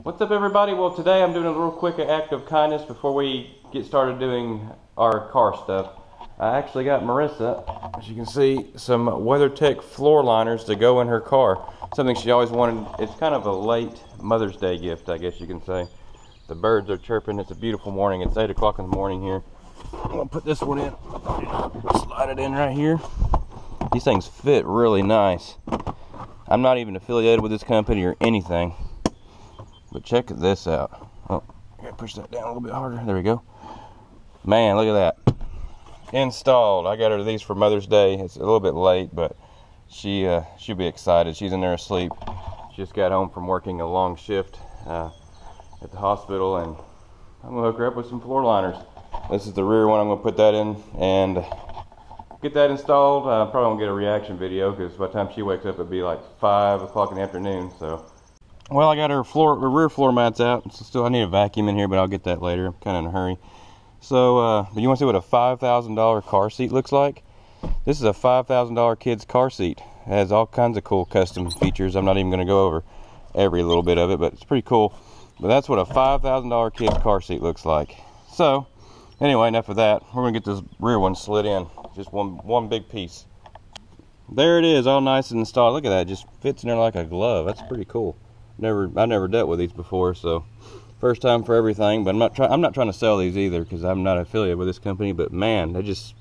What's up, everybody? Well, today I'm doing a real quick act of kindness before we get started doing our car stuff. I actually got Marissa, as you can see, some WeatherTech floor liners to go in her car. Something she always wanted. It's kind of a late Mother's Day gift, I guess you can say. The birds are chirping. It's a beautiful morning. It's 8 o'clock in the morning here. I'm going to put this one in. Slide it in right here. These things fit really nice. I'm not even affiliated with this company or anything. But check this out. Oh, I gotta push that down a little bit harder. There we go. Man, look at that. Installed. I got her these for Mother's Day. It's a little bit late, but she'll be excited. She's in there asleep. She just got home from working a long shift at the hospital, and I'm gonna hook her up with some floor liners. This is the rear one. I'm gonna put that in and get that installed. Probably won't get a reaction video because by the time she wakes up, it'll be like 5 o'clock in the afternoon. So. Well, I got her rear floor mats out. So still, I need a vacuum in here, but I'll get that later. I'm kind of in a hurry. So, you want to see what a $5,000 car seat looks like? This is a $5,000 kid's car seat. It has all kinds of cool custom features. I'm not even going to go over every little bit of it, but it's pretty cool. But that's what a $5,000 kid's car seat looks like. So, anyway, enough of that. We're going to get this rear one slid in. Just one big piece. There it is, all nice and installed. Look at that. It just fits in there like a glove. That's pretty cool. I never dealt with these before, so first time for everything. But I'm not trying to sell these either because I'm not affiliated with this company. But man, they're just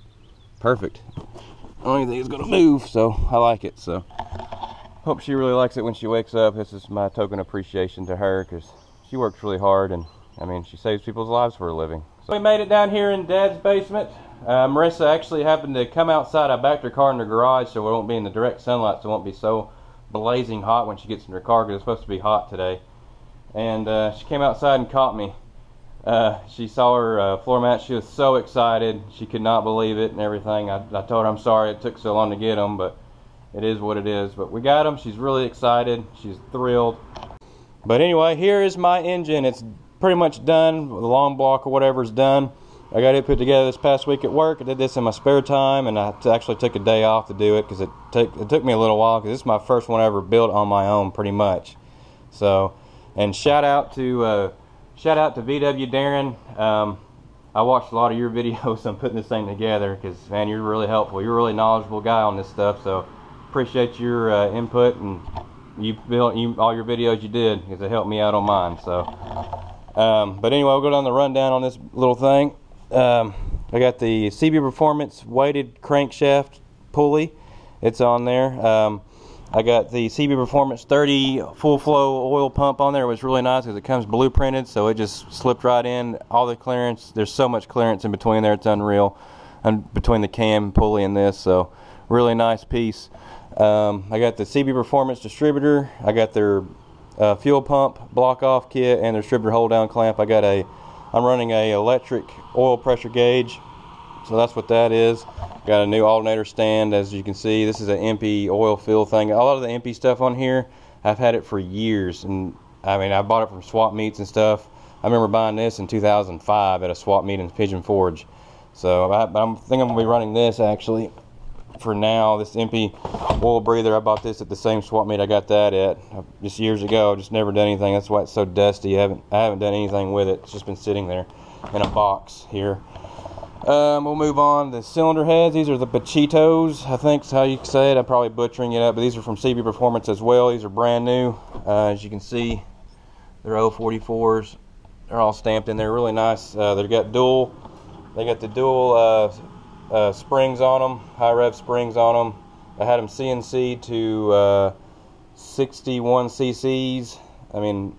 perfect. Only thing is gonna move, so I like it. So hope she really likes it when she wakes up. This is my token appreciation to her because she works really hard, and I mean she saves people's lives for a living. So we made it down here in Dad's basement. Marissa actually happened to come outside. I backed her car in the garage so it won't be in the direct sunlight, so it won't be so blazing hot when she gets in her car because it's supposed to be hot today. And she came outside and caught me. She saw her floor mat. She was so excited. She could not believe it and everything. I told her I'm sorry it took so long to get them, but it is what it is. But we got them. She's really excited. She's thrilled. But anyway, here is my engine. It's pretty much done. The long block or whatever is done. I got it put together this past week at work. I did this in my spare time, and I actually took a day off to do it because it took me a little while because this is my first one I ever built on my own, pretty much. So, and shout out to VW Darren. I watched a lot of your videos on putting this thing together because man, you're really helpful. You're a really knowledgeable guy on this stuff. So, appreciate your input, and you built all your videos you did because it helped me out on mine. So, but anyway, we'll go down the rundown on this little thing. I got the CB Performance weighted crankshaft pulley. It's on there. I got the CB Performance 30 full flow oil pump on there. It was really nice because it comes blueprinted, so it just slipped right in. All the clearance, there's so much clearance in between there, it's unreal. And between the cam pulley and this, so really nice piece. I got the CB Performance distributor. I got their fuel pump block off kit and their distributor hold down clamp. I'm running a electric oil pressure gauge, so that's what that is. Got a new alternator stand, as you can see. This is an empty oil fill thing. A lot of the empty stuff on here, I've had it for years, and I mean I bought it from swap meets and stuff. I remember buying this in 2005 at a swap meet in Pigeon Forge. So I'm thinking I'm gonna be running this actually for now. This empty oil breather, I bought this at the same swap meet I got that at just years ago. Just never done anything. That's why it's so dusty. I haven't done anything with it. It's just been sitting there in a box here. We'll move on. The cylinder heads, these are the Pachitos, I think is how you say it. I'm probably butchering it up, but these are from CB Performance as well. These are brand new. As you can see, they're 044s. They're all stamped in there, really nice. They got the dual springs on them, high rev springs on them. I had them CNC to 61 cc's. I mean,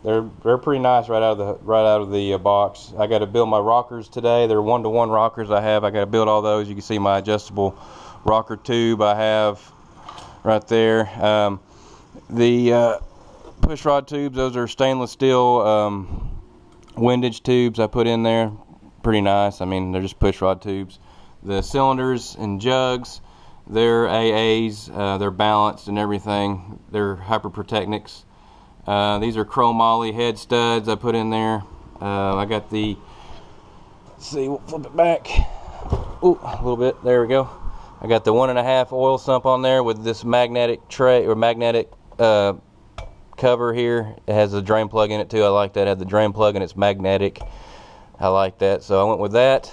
they're pretty nice right out of the box. I got to build my rockers today. They're 1-to-1 rockers I have. I got to build all those. You can see my adjustable rocker tube I have right there. The push rod tubes, those are stainless steel windage tubes I put in there. Pretty nice. I mean, they're just push rod tubes. The cylinders and jugs, they're AAs. They're balanced and everything. They're Hyperprotechnics. These are chromoly head studs I put in there. I got the, let's see, we'll flip it back. Ooh, a little bit. There we go. I got the 1.5 oil sump on there with this magnetic tray or magnetic cup cover here. It has a drain plug in it too. I like that. It had the drain plug and it's magnetic. I like that, so I went with that.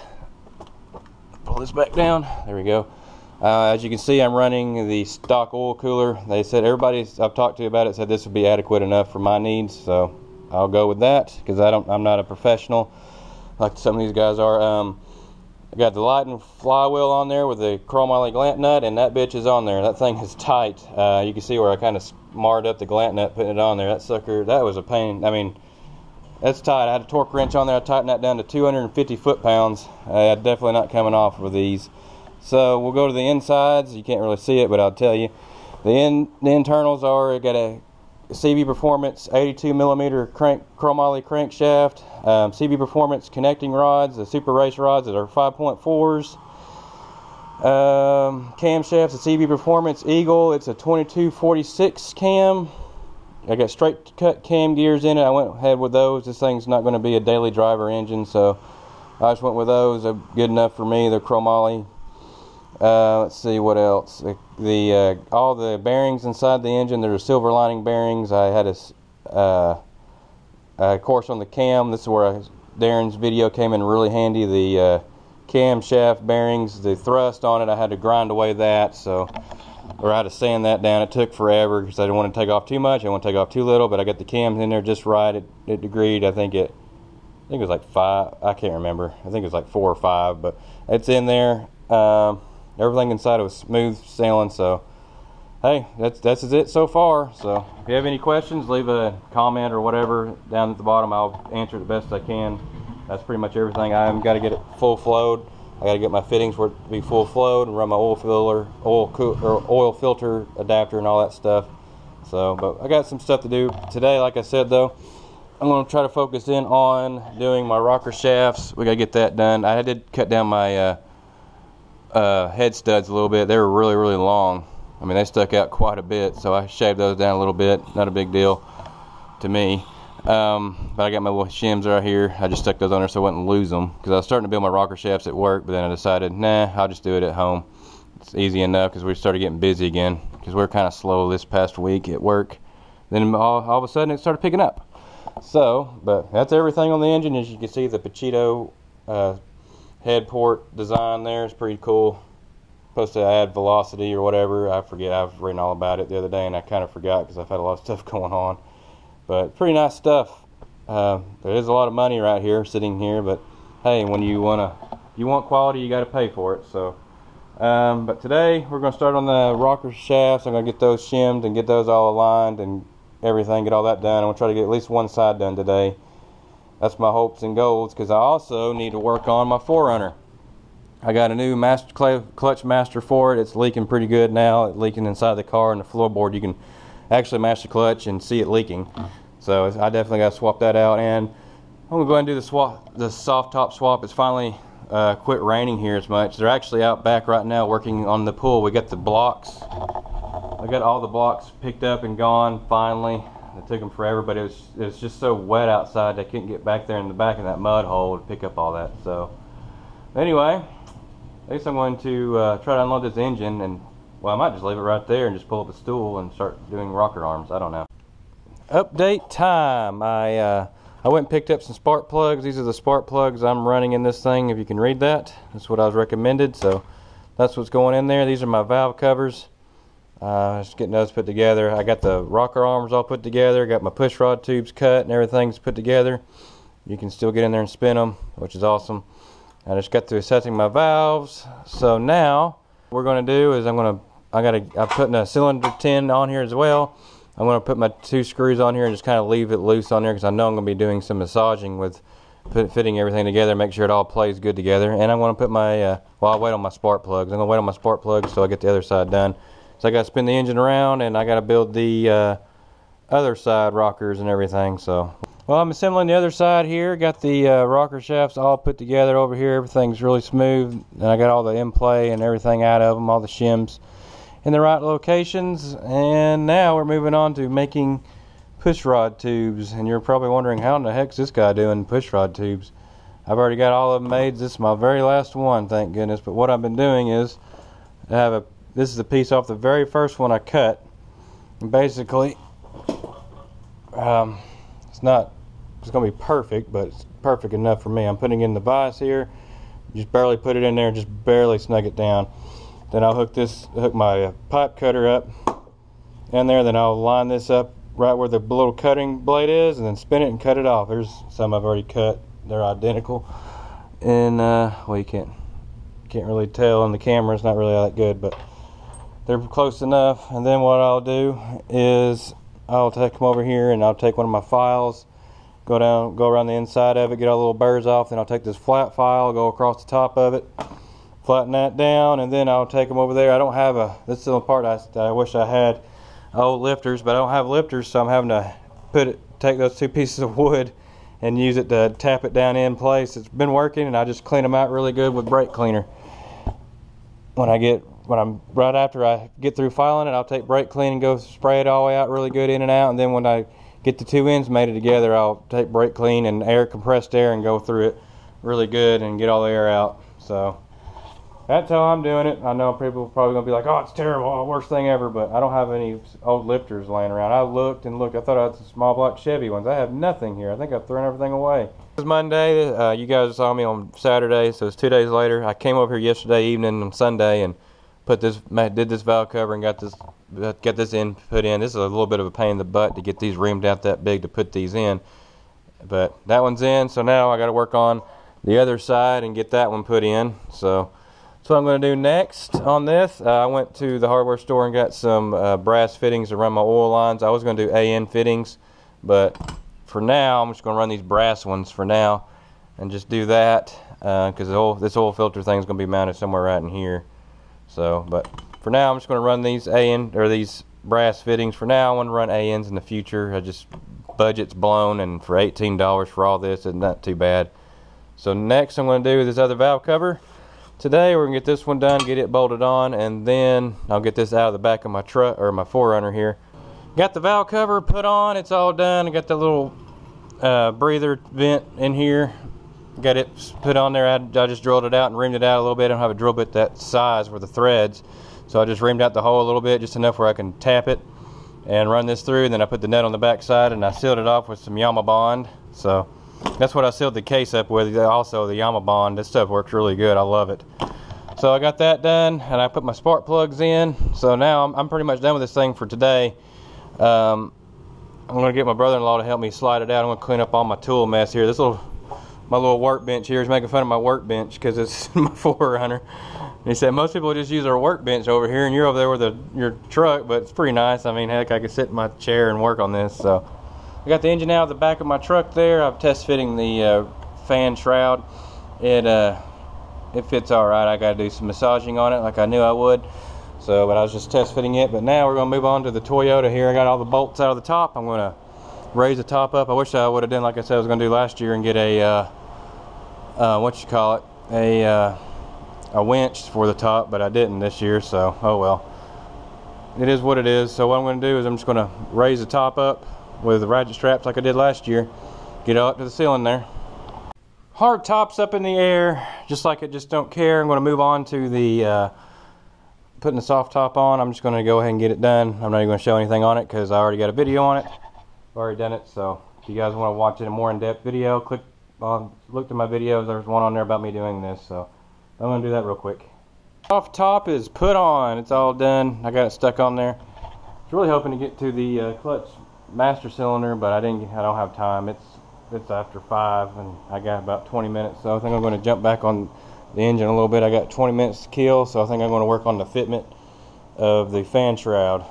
Pull this back down. There we go. As you can see, I'm running the stock oil cooler. They said, everybody I've talked to about it said this would be adequate enough for my needs, so I'll go with that because I'm not a professional like some of these guys are. I got the light and flywheel on there with the chromoly glant nut, and that bitch is on there. That thing is tight. You can see where I kind of marred up the glant nut putting it on there. That sucker, that was a pain. I mean, that's tight. I had a torque wrench on there. I tightened that down to 250 foot-pounds. Definitely not coming off with these. So we'll go to the insides. You can't really see it, but I'll tell you. The internals are, I got a CB Performance 82 millimeter chromoly crankshaft, CB Performance connecting rods, the super race rods that are 5.4s, camshafts, the CB Performance Eagle, it's a 2246 cam. I got straight cut cam gears in it. I went ahead with those. This thing's not going to be a daily driver engine, so I just went with those. They're good enough for me. They're chromoly. Let's see what else. All the bearings inside the engine, they're silver lining bearings. I had a course on the cam. This is where Darren's video came in really handy. The camshaft bearings, the thrust on it, I had to grind away that, or I had to sand that down. It took forever because I didn't want to take off too much. I didn't want to take off too little, but I got the cams in there just right. It agreed. I think it was like 5. I can't remember. I think it was like 4 or 5, but it's in there. Everything inside was smooth sailing, so hey, that's it so far. So if you have any questions, leave a comment or whatever down at the bottom. I'll answer it the best I can. That's pretty much everything. I've got to get it full flowed. I got to get my fittings for it to be full flowed and run my oil filter adapter and all that stuff. So, but I got some stuff to do today. Like I said though, I'm going to try to focus in on doing my rocker shafts. We got to get that done. I did cut down my head studs a little bit. They were really long. I mean, they stuck out quite a bit, so I shaved those down a little bit. Not a big deal to me. But I got my little shims right here. I just stuck those on there so I wouldn't lose them, because I was starting to build my rocker shafts at work, but then I decided, nah, I'll just do it at home. It's easy enough because we started getting busy again, because we were kind of slow this past week at work. Then all of a sudden it started picking up. So, but that's everything on the engine. As you can see, the Pachito head port design there is pretty cool. Supposed to add velocity or whatever. I forget. I've written all about it the other day and I kind of forgot because I've had a lot of stuff going on. But pretty nice stuff. There is a lot of money right here sitting here, but hey, when you want quality, you got to pay for it. So, but today we're going to start on the rocker shafts. I'm going to get those shimmed and get those all aligned and everything. Get all that done. I'm going to try to get at least one side done today. That's my hopes and goals, because I also need to work on my 4Runner. I got a new clutch master for it. It's leaking pretty good now. It's leaking inside the car and the floorboard. You can actually master clutch and see it leaking. So I definitely got to swap that out. And I'm going to go ahead and do the soft top swap. It's finally quit raining here as much. They're actually out back right now working on the pool. We got the blocks. I got all the blocks picked up and gone finally. It took them forever, but it was just so wet outside they couldn't get back there in the back of that mud hole to pick up all that. So anyway, I guess I'm going to try to unload this engine, and well, I might just leave it right there and just pull up a stool and start doing rocker arms. I don't know. Update time. I went and picked up some spark plugs. These are the spark plugs I'm running in this thing, if you can read that. That's what I was recommended, so that's what's going in there. These are my valve covers. Just getting those put together. I got the rocker arms all put together, got my push rod tubes cut and everything's put together. You can still get in there and spin them, which is awesome. I just got through setting my valves. So now what we're going to do is I'm putting a cylinder tin on here as well. I'm going to put my 2 screws on here and just kind of leave it loose on there, because I know I'm going to be doing some massaging with fitting everything together, make sure it all plays good together. And I'm going to put my I'll wait on my spark plugs. I'm going to wait on my spark plugs till I get the other side done. So I got to spin the engine around, and I got to build the other side rockers and everything. So, well, I'm assembling the other side here. Got the rocker shafts all put together over here. Everything's really smooth, and I got all the in-play and everything out of them, all the shims in the right locations. And now we're moving on to making push rod tubes. And you're probably wondering, how in the heck's this guy doing push rod tubes? I've already got all of them made. This is my very last one, thank goodness. But what I've been doing is this is the piece off the very first one I cut. And basically, It's not, it's going to be perfect, but it's perfect enough for me. I'm putting in the vise here. Just barely put it in there, just barely snug it down. Then I'll hook my pipe cutter up in there. Then I'll line this up right where the little cutting blade is, and then spin it and cut it off. There's some I've already cut. They're identical, and well, you can't really tell on the camera. It's not really that good, but they're close enough. And then what I'll do is I'll come over here and I'll take one of my files, go around the inside of it, get all the little burrs off. Then I'll take this flat file, go across the top of it, flatten that down, and then I'll take them over there. I don't have this is the part I wish I had old lifters, but I don't have lifters, so I'm having to take those two pieces of wood and use it to tap it down in place. It's been working, and I just clean them out really good with brake cleaner. Right after I get through filing it, I'll take brake clean and go spray it all the way out really good in and out. And then when I get the two ends mated together, I'll take brake clean and compressed air and go through it really good and get all the air out. So that's how I'm doing it. I know people are probably gonna be like, "Oh, it's terrible, worst thing ever," but I don't have any old lifters laying around. I looked and looked. I thought I had some small block Chevy ones. I have nothing here. I think I've thrown everything away. It was Monday. You guys saw me on Saturday, so it's 2 days later. I came over here yesterday evening on Sunday and did this valve cover and got this put in. This is a little bit of a pain in the butt to get these reamed out that big to put these in, but that one's in. So now I got to work on the other side and get that one put in. So that's what I'm going to do next on this. I went to the hardware store and got some brass fittings to run my oil lines. I was going to do AN fittings, but for now I'm just going to run these brass ones for now and just do that because this oil filter thing is going to be mounted somewhere right in here. So, but for now I'm just going to run these these brass fittings. For now I want to run ANs in the future. Budget's blown, and for $18 for all this isn't that too bad. So next I'm going to do this other valve cover. Today we're going to get this one done, get it bolted on, and then I'll get this out of the back of my truck, or my 4Runner here. Got the valve cover put on, it's all done. I got the little breather vent in here. Got it put on there. I just drilled it out and reamed it out a little bit. I don't have a drill bit that size with the threads, so I just reamed out the hole a little bit, just enough where I can tap it and run this through. And then I put the nut on the back side and I sealed it off with some Yama Bond. So that's what I sealed the case up with. Also the Yama Bond. This stuff works really good. I love it. So I got that done, and I put my spark plugs in. So now I'm pretty much done with this thing for today. I'm going to get my brother-in-law to help me slide it out. I'm going to clean up all my tool mess here. My little workbench here is making fun of my workbench because it's my 4Runner. And he said most people just use their workbench over here, and you're over there with your truck, but it's pretty nice. I mean, heck, I could sit in my chair and work on this. So I got the engine out of the back of my truck there. I'm test fitting the fan shroud. It fits all right. I got to do some massaging on it like I knew I would. So, but I was just test fitting it. But now we're going to move on to the Toyota here. I got all the bolts out of the top. I'm going to raise the top up. I wish I would have done like I said I was going to do last year and get a a winch for the top, but I didn't this year, so oh well. It is what it is. So what I'm going to do is I'm just going to raise the top up with the ratchet straps like I did last year, get it up to the ceiling there. Hard top's up in the air, just like it just don't care. I'm going to move on to the putting the soft top on. I'm just going to go ahead and get it done. I'm not even going to show anything on it because I already got a video on it. I've already done it, so if you guys want to watch it a more in-depth video, look at my videos. There's one on there about me doing this, so I'm going to do that real quick. Soft top is put on. It's all done. I got it stuck on there. I was really hoping to get to the clutch master cylinder, but I don't have time. It's after 5 and I got about 20 minutes, so I think I'm going to jump back on the engine a little bit. I got 20 minutes to kill, so I think I'm going to work on the fitment of the fan shroud.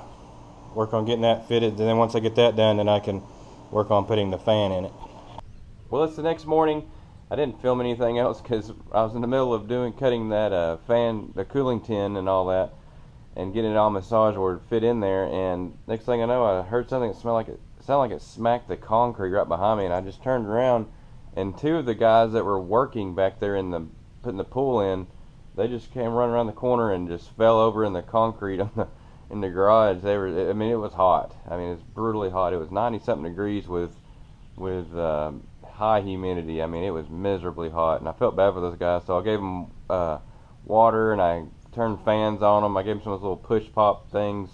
Work on getting that fitted, and then once I get that done, then I can work on putting the fan in it. Well, it's the next morning. I didn't film anything else because I was in the middle of cutting that fan, the cooling tin and all that, and getting it all massaged where it fit in there. And next thing I know, I heard something that sounded like it smacked the concrete right behind me. And I just turned around, and 2 of the guys that were working back there putting the pool in, they just came running around the corner and just fell over in the concrete in the garage. I mean, it was hot. I mean, it's brutally hot. It was 90-something degrees with high humidity. I mean, it was miserably hot, and I felt bad for those guys, so I gave them water, and I turned fans on them. I gave them some of those little push pop things.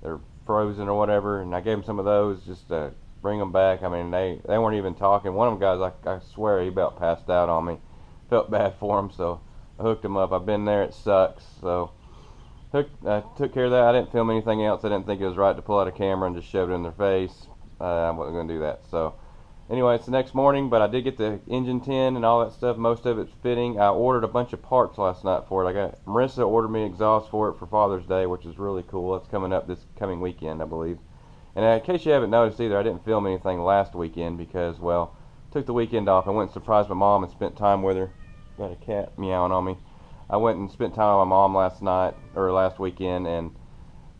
They're frozen or whatever, and I gave them some of those just to bring them back. I mean, they weren't even talking. One of them guys, I swear, he about passed out on me. Felt bad for him, so I hooked him up. I've been there. It sucks. So I took care of that. I didn't film anything else. I didn't think it was right to pull out a camera and just shove it in their face. I wasn't going to do that. So anyway, it's the next morning, but I did get the engine tin and all that stuff. Most of it's fitting. I ordered a bunch of parts last night for it. Marissa ordered me exhaust for it for Father's Day, which is really cool. That's coming up this coming weekend, I believe. And in case you haven't noticed either, I didn't film anything last weekend because, well, took the weekend off. I went and surprised my mom and spent time with her. Got a cat meowing on me. I went and spent time with my mom last weekend, and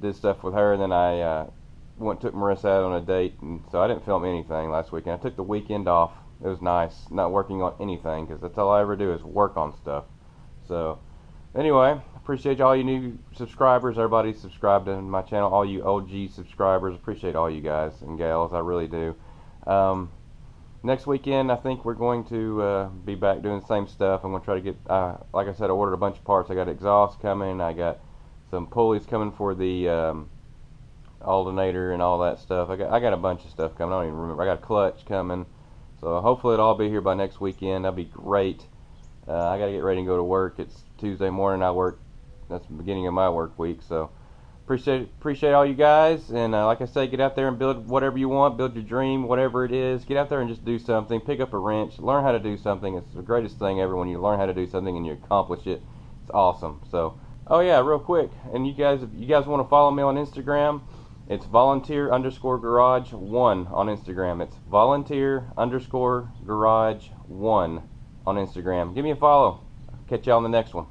did stuff with her. And then I took Marissa out on a date, and so I didn't film anything last weekend. I took the weekend off. It was nice, not working on anything, because that's all I ever do is work on stuff. So anyway, appreciate all you new subscribers, everybody subscribed to my channel, all you OG subscribers. Appreciate all you guys and gals, I really do. Next weekend, I think we're going to be back doing the same stuff. I'm going to try to get, like I said, I ordered a bunch of parts. I got exhaust coming. I got some pulleys coming for the alternator and all that stuff. I got a bunch of stuff coming. I don't even remember. I got a clutch coming. So hopefully it'll all be here by next weekend. That'll be great. I got to get ready and go to work. It's Tuesday morning. That's the beginning of my work week. So appreciate all you guys, and like I say, get out there and build whatever you want, build your dream, whatever it is. Get out there and just do something. Pick up a wrench, learn how to do something. It's the greatest thing ever when you learn how to do something and you accomplish it. It's awesome. So, oh yeah, real quick, and if you guys want to follow me on Instagram, it's volunteer_garage1 on Instagram. It's volunteer_garage1 on Instagram. Give me a follow. Catch y'all on the next one.